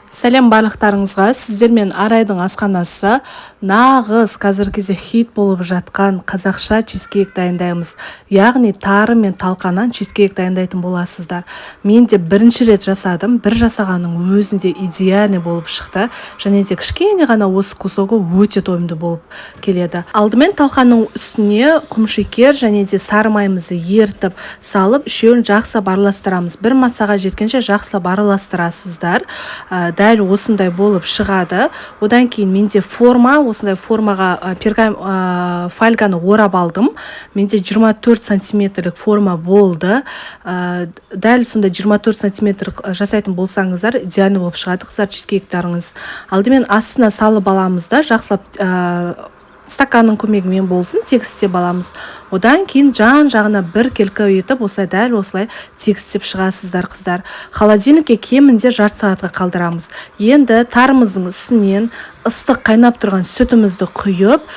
Сәлем барлықтарыңызға. Сіздермен Арайдың асханасы нағыз қазіргі кезде хит болып жатқан қазақша чизкейк дайындаймыз. Яғни тары мен талқанан чизкейк дайындайтын боласыздар. Мен де бірінші рет жасадым. Бір жасағанның өзінде идеальный болып шықты. Және де кішкене ғана осы кусогы өте тойымды болып келеді. Алдымен талқанның үстіне құмшекер және де сары майымызды ертіп салып, үшеуін жақсылап араластырамыз. Бір массаға жеткенше жақсылап араластырасыздар. Дәл осындай болып шығады. Одан кейін менде осындай формаға фольганы орап алдым. Менде 24 сантиметрлік форма болды. Дәл сонда 24 сантиметр жасайтын болсаңыздар, идеальный болып шығады қыздар чизкейктеріңіз. Алдымен астына салып аламыз да, жақсылап стаканның көмегімен болсын, тегістеп аламыз. Одан кейін жан-жағына бір келкі етіп, дәл осылай тегістеп шығасыздар қыздар. Холодильникке кемінде жарты сағатқа қалдырамыз. Енді тарымыздың үстінен ыстық қайнап тұрған сүтімізді құйып,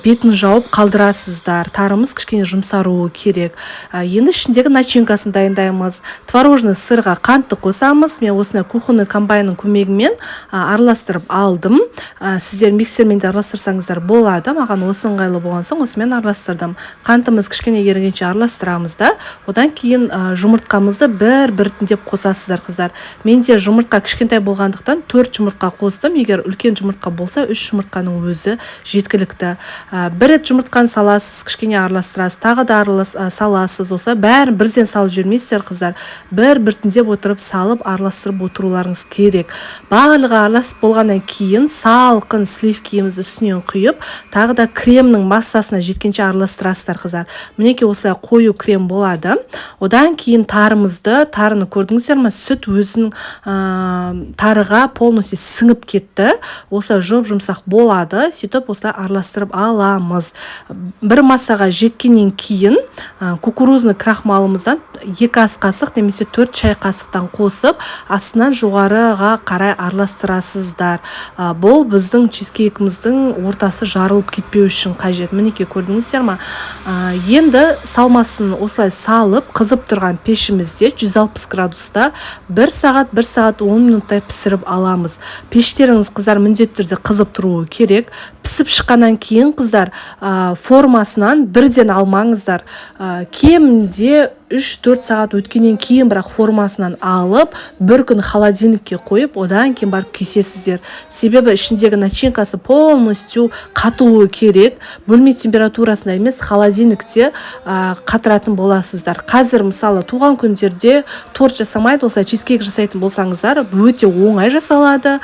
бетін жауып қалдырасыздар. Тарымыз кішкене жұмсаруы керек. Енді ішіндегі начинкасын дайындаймыз. Творожный сырға қантты қосамыз. Мен осындай кухонный комбайнның көмегімен араластырып алдым. Сіздер миксермен де араластырсаңыздар болады. Маған осы ыңғайлы болған соң осымен араластырдым. Қантымыз кішкене ерігенше араластырамыз да. Одан кейін жұмыртқамызды бір-біртіндеп қосасыздар қыздар. Менде жұмыртқа кішкентай болғандықтан 4 жұмыртқа қостым. Егер үлкен жұмыртқа болса 3 жұмыртқаның өзі жеткілікті. Бір рет жұмыртқаны саласыз, кішкене араластырасыз, тағы да саласыз. Бәрін бірден салып жүрмейсіздер қыздар. Бір-біртіндеп отырып салып араластырып отыруларыңыз керек. Барлығы араласып болғаннан кейін салқын сливкиімізді үстінен құйып, тағы да кремнің массасына жеткенше араластырасыздар қыздар. Мінекей осылай қою крем болады. Одан кейін тарыны көрдіңіздер ме? Сүт өзінің тарыға полностью сіңіп кетті. Осылай жұмсақ болады. Сөйтіп осылай араластырып аламыз. Бір массаға жеткеннен кейін кукурузный крахмалымыздан 2 ас қасық немесе 4 шай қасықтан қосып, астынан жоғарыға қарай араластырасыздар. Бұл біздің чизкейкіміздің ортасы жарылып кетпеу үшін қажет. Мінекей көрдіңіздер ме? Енді салмасын осылай салып, қызып тұрған пешімізде 160 градуста 1 сағат 10 минуттай пісіріп аламыз. Пештеріңіз қыздар міндетті түрде қызып тұруы керек. Пісіп шыққаннан кейін қыздар формасынан бірден алмаңыздар. Кемінде 3-4 сағат өткеннен кейін бірақ формасынан алып, бір күн холодильникке қойып, одан кейін барып кесесіздер. Себебі ішіндегі начинкасы полностью қатуы керек. Бөлме температурасында емес, холодильникте қатыратын боласыздар. Қазір мысалы туған күндерде торт жасамайды, осылай чизкейк жасайтын болсаңыздар, өте оңай жасалады.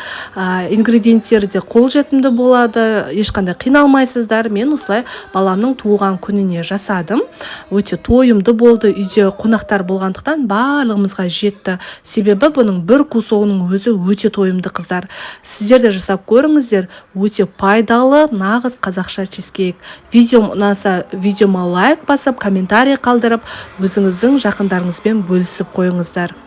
Ингредиенттері де қолжетімді болады. Ешқандай қиналмайсыздар. Мен осылай баламның туылған күніне жасадым. Өте тойымды болды. Үйде қонақтар болғандықтан барлығымызға жетті. Себебі бұның бір кусогының өзі өте тойымды қыздар. Сіздер де жасап көріңіздер. Өте пайдалы, нағыз қазақша чизкейк. Видеом ұнаса, видеома лайк басып, комментарий қалдырып, өзіңіздің жақындарыңызбен бөлісіп қойыңыздар.